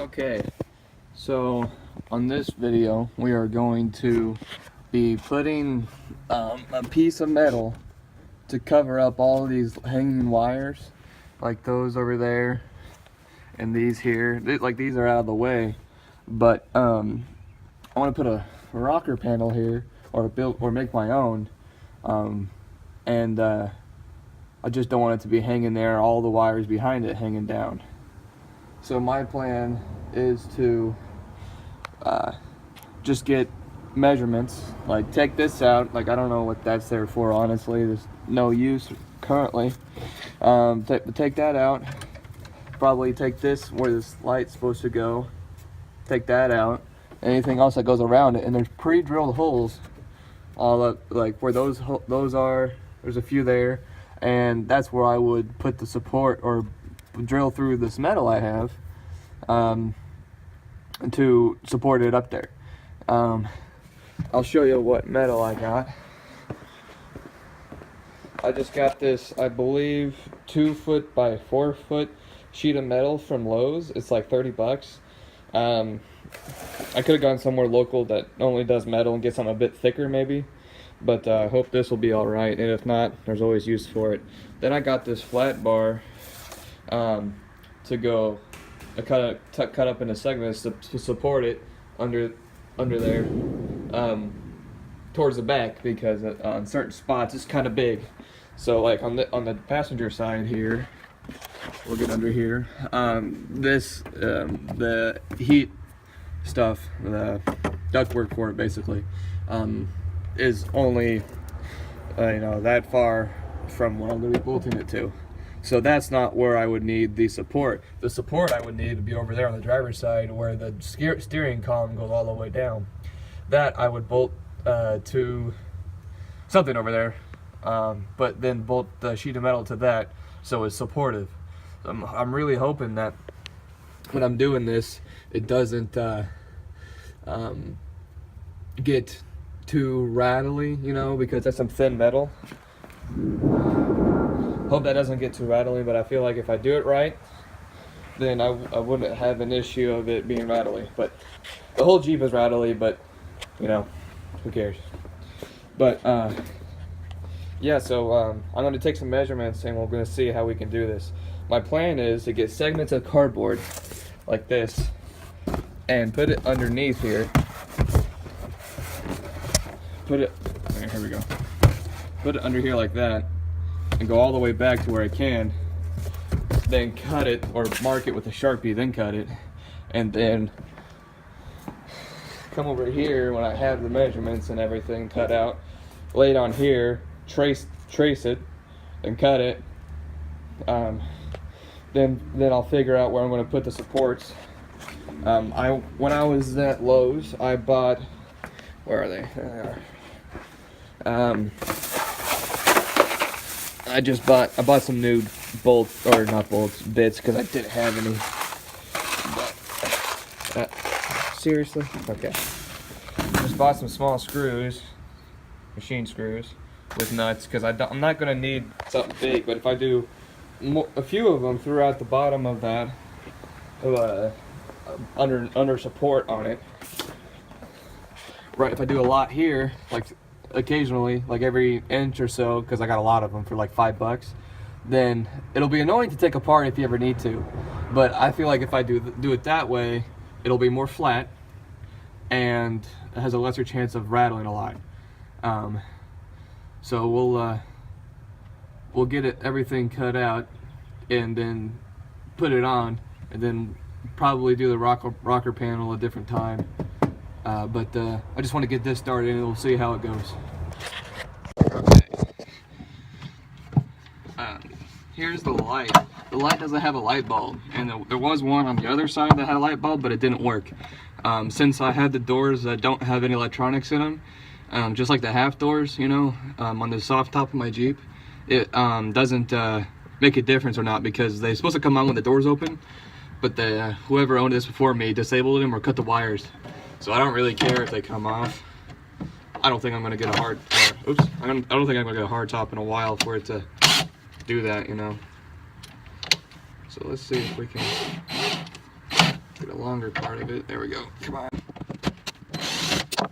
Okay, so on this video we are going to be putting a piece of metal to cover up all of these hanging wires, like those over there and these here. Like these are out of the way, but I want to put a rocker panel here, or make my own, and I just don't want it to be hanging there, all the wires behind it hanging down. So my plan is to just get measurements, like take this out. Like I don't know what that's there for, honestly. There's no use currently. Take that out. Probably take this where this light's supposed to go. Take that out. Anything else that goes around it, and there's pre-drilled holes all up, like where those are. There's a few there, and that's where I would put the support or drill through this metal I have to support it up there. I'll show you what metal I got. I just got this, I believe, 2 foot by 4 foot sheet of metal from Lowe's. It's like 30 bucks. I could have gone somewhere local that only does metal and get something a bit thicker maybe, but I hope this will be alright, and if not, there's always use for it. Then I got this flat bar to go cut up into segments to support it under there towards the back, because on certain spots it's kind of big. So like on the passenger side here, we'll get under here, the heat stuff, the ductwork for it basically, is only that far from what I'm going to be bolting it to. So that's not where I would need the support. The support I would need to be over there on the driver's side, where the steering column goes all the way down. That I would bolt to something over there, but then bolt the sheet of metal to that so it's supportive. I'm really hoping that when I'm doing this, it doesn't get too rattly, because that's some thin metal. Hope that doesn't get too rattly, but I feel like if I do it right, then I wouldn't have an issue of it being rattly. But the whole Jeep is rattly, but who cares? But yeah, so I'm going to take some measurements and we're going to see how we can do this. My plan is to get segments of cardboard like this and put it underneath here. Here we go. Put it under here like that, and go all the way back to where I can, then cut it or mark it with a Sharpie, then cut it, and then come over here when I have the measurements and everything cut out, lay it on here, trace it, then cut it. Then I'll figure out where I'm going to put the supports. When I was at Lowe's, I bought, where are they? There they are. I bought some new bits because I didn't have any. But, seriously? Okay. Just bought some small screws, machine screws, with nuts, because I'm not going to need something big, but if I do a few of them throughout the bottom of that, under support on it, right, if I do a lot here, like occasionally, like every inch or so, because I got a lot of them for like $5, then it'll be annoying to take apart if you ever need to. But I feel like if I do it that way, it'll be more flat and it has a lesser chance of rattling a lot. So we'll get everything cut out and then put it on, and then probably do the rocker panel a different time. But I just want to get this started and we'll see how it goes. Okay. Here's the light. The light doesn't have a light bulb, and there was one on the other side that had a light bulb, but it didn't work. Since I had the doors that don't have any electronics in them, just like the half doors, on the soft top of my Jeep, it doesn't make a difference or not, because they're supposed to come on when the doors open, but whoever owned this before me disabled them or cut the wires. So I don't really care if they come off. I don't think I'm gonna get a hard. I don't think I'm gonna get a hard top in a while for it to do that, So let's see if we can get the longer part of it. There we go. Come on.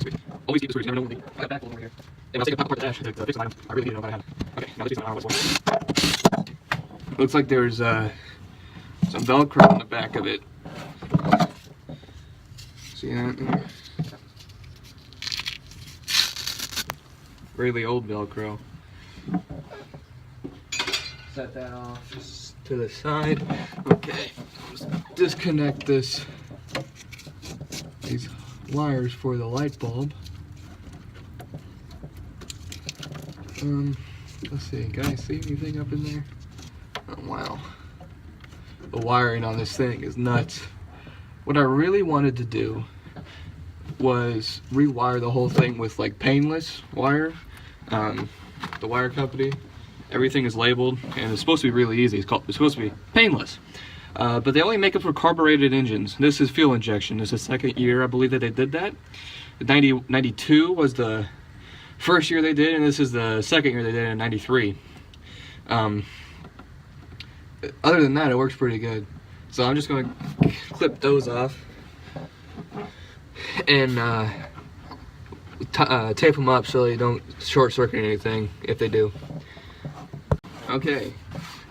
Sweet. Always keep the screws. You never know when I got back over here. And I'll take a pop apart the dash to fix an item. I really need to know what I have. Okay, now let's fix an item. Looks like there's some Velcro on the back of it. See that? Really old Velcro. Set that off just to the side. Okay, just disconnect these wires for the light bulb. Let's see, can I see anything up in there? Oh, wow. The wiring on this thing is nuts. What I really wanted to do was rewire the whole thing with like painless wire. The wire company, everything is labeled and it's supposed to be really easy. It's supposed to be painless. But they only make it for carbureted engines. This is fuel injection. This is the second year I believe that they did that. 92 was the first year they did, and this is the second year they did in 93. Other than that, it works pretty good. So I'm just going to clip those off and tape them up so they don't short circuit anything if they do. Okay,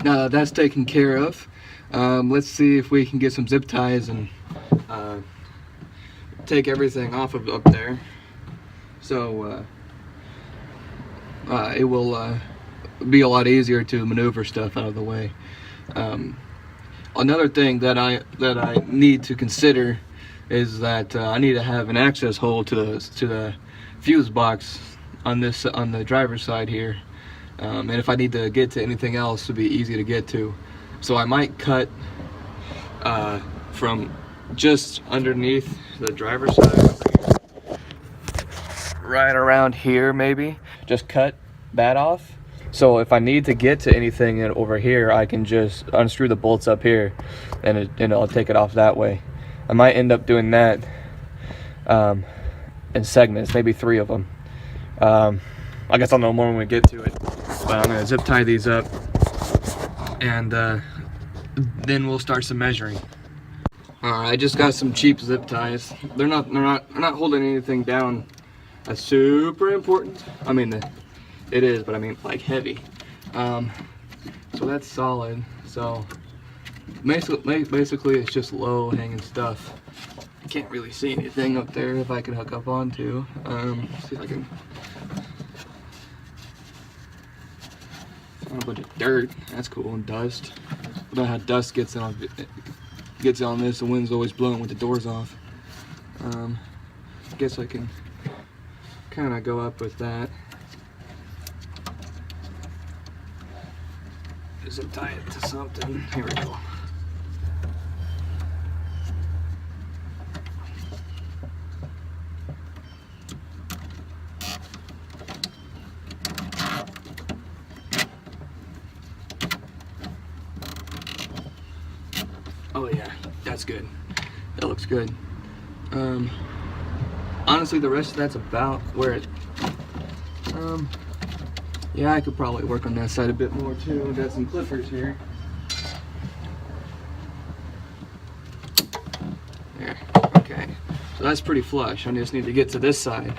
now that that's taken care of, let's see if we can get some zip ties and take everything off of up there. So it will be a lot easier to maneuver stuff out of the way. Another thing that I need to consider is that I need to have an access hole to the fuse box on the driver's side here, and if I need to get to anything else, it'll be easy to get to. So I might cut from just underneath the driver's side, right around here maybe. Just cut that off. So if I need to get to anything over here, I can just unscrew the bolts up here, and I'll take it off that way. I might end up doing that in segments, maybe 3 of them. I guess I'll know more when we get to it. But I'm gonna zip tie these up, and then we'll start some measuring. Alright, I just got some cheap zip ties. They're not holding anything down that's super important. I mean, it is, but I mean like heavy. So that's solid. So basically it's just low hanging stuff. I can't really see anything up there if I can hook up onto. See if I can. Found a bunch of dirt. That's cool, and dust. I don't know how dust gets on this. The wind's always blowing with the doors off. I guess I can kind of go up with that. Just tie it to something. Here we go. Oh yeah, that's good. That looks good. Honestly, the rest of that's about where it. Yeah, I could probably work on that side a bit more too. Got some clippers here. There. Okay. So that's pretty flush. I just need to get to this side.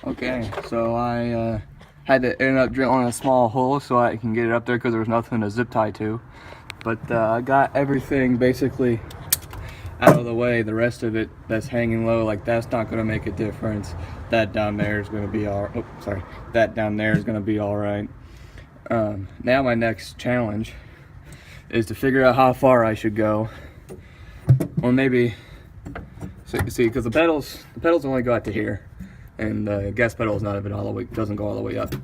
Okay. So I had to end up drilling a small hole so I can get it up there because there was nothing to zip tie to. But I got everything basically out of the way. The rest of it that's hanging low, like that's not going to make a difference. That down there is going to be all. Oh, sorry. That down there is going to be all right. Now my next challenge is to figure out how far I should go, or maybe see, because the pedals only go out to here, and the gas pedal is not even all the way, doesn't go all the way up.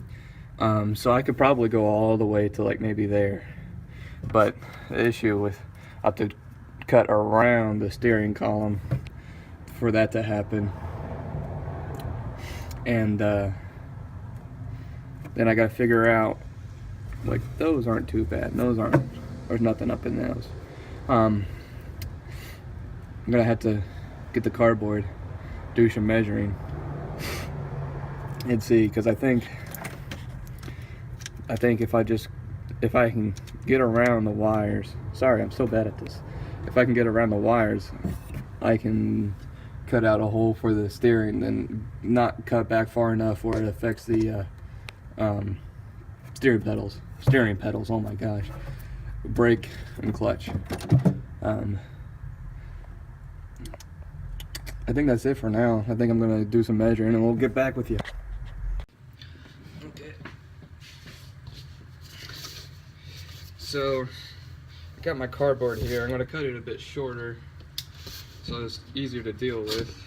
So I could probably go all the way to like maybe there, but the issue with I have to cut around the steering column for that to happen. And then I gotta figure out, like, those aren't too bad. Those aren't, there's nothing up in those. I'm gonna have to get the cardboard, do some measuring, and see, because I think if I can get around the wires, sorry, I'm so bad at this. If I can get around the wires, I can cut out a hole for the steering and not cut back far enough where it affects the steering pedals. Oh my gosh, brake and clutch. I think that's it for now. I think I'm gonna do some measuring and we'll get back with you. Okay. So I got my cardboard here. I'm gonna cut it a bit shorter so it's easier to deal with.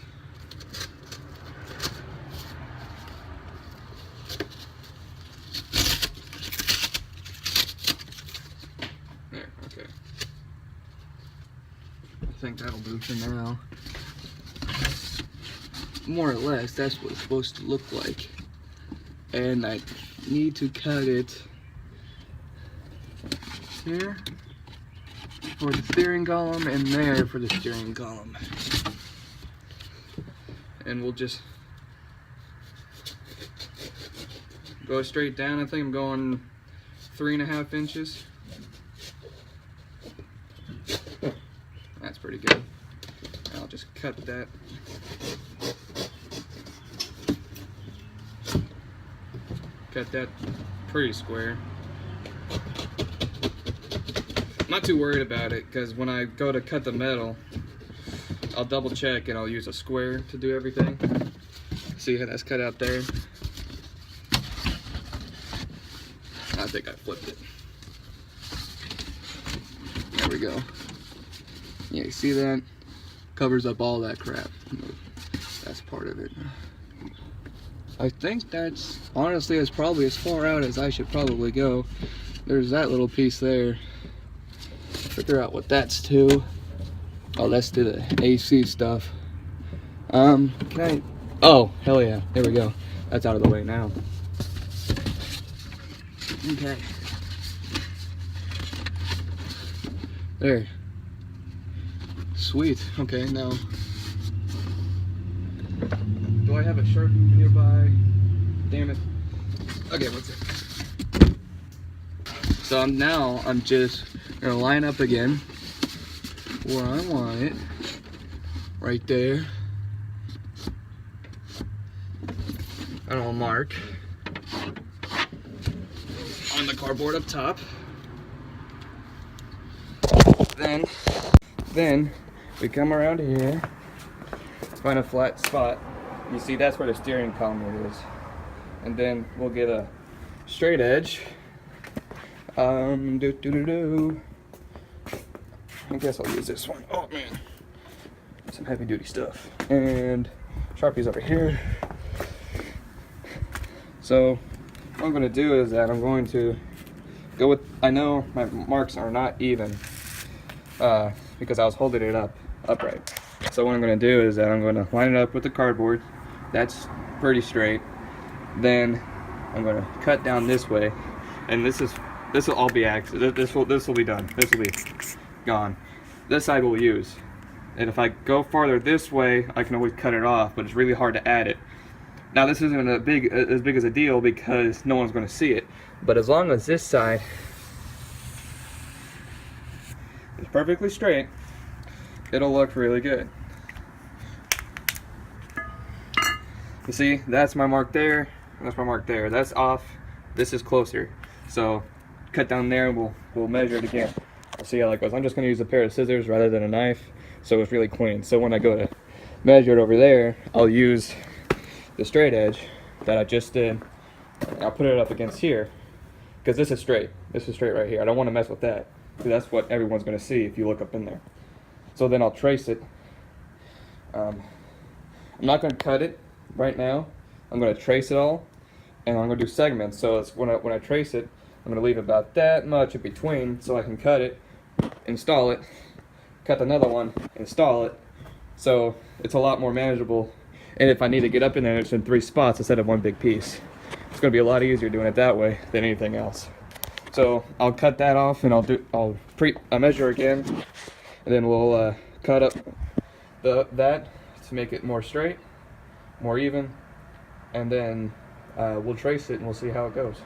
There, okay. I think that'll do for now. More or less, that's what it's supposed to look like. And I need to cut it here for the steering column and there for the steering column. And we'll just go straight down. I think I'm going 3.5 inches. That's pretty good. I'll just cut that. Cut that pretty square. I'm not too worried about it because when I go to cut the metal, I'll double check and I'll use a square to do everything. See how that's cut out there? I think I flipped it. There we go. Yeah, you see that? Covers up all that crap. That's part of it. I think that's, honestly, that's probably as far out as I should probably go. There's that little piece there. Figure out what that's to. Oh, that's to the AC stuff. Can I? Oh, hell yeah. There we go. That's out of the way now. Okay. There. Sweet. Okay, now. Do I have a Sharpie nearby? Damn it. Okay, what's it? So now I'm just gonna line up again where I want it. Right there. And I'll mark on the cardboard up top. Then we come around here, find a flat spot. You see, that's where the steering column is. And then we'll get a straight edge. I guess I'll use this one. Oh man, some heavy duty stuff. And Sharpie's over here. So what I'm gonna do is that I'm going to go with, I know my marks are not even because I was holding it upright. So what I'm gonna do is that I'm gonna line it up with the cardboard. That's pretty straight. Then I'm gonna cut down this way, and this will all be this will be done. This will be gone. This side we'll use, and if I go farther this way, I can always cut it off. But it's really hard to add it. Now this isn't as big as a deal because no one's gonna see it. But as long as this side is perfectly straight, it'll look really good. You see, that's my mark there, that's my mark there. That's off, this is closer. So cut down there and we'll measure it again. I'll see how that goes. I'm just gonna use a pair of scissors rather than a knife, so it's really clean. So when I go to measure it over there, I'll use the straight edge that I just did. I'll put it up against here, because this is straight. This is straight right here. I don't wanna mess with that, because that's what everyone's gonna see if you look up in there. So then I'll trace it. I'm not gonna cut it right now. I'm going to trace it all, and I'm going to do segments. So it's when I trace it, I'm going to leave about that much in between so I can cut it, install it, cut another one, install it. So it's a lot more manageable. And if I need to get up in there, it's in 3 spots instead of one big piece. It's going to be a lot easier doing it that way than anything else. So I'll cut that off, and I'll measure again, and then we'll cut up that to make it more straight, more even, and then we'll trace it and we'll see how it goes.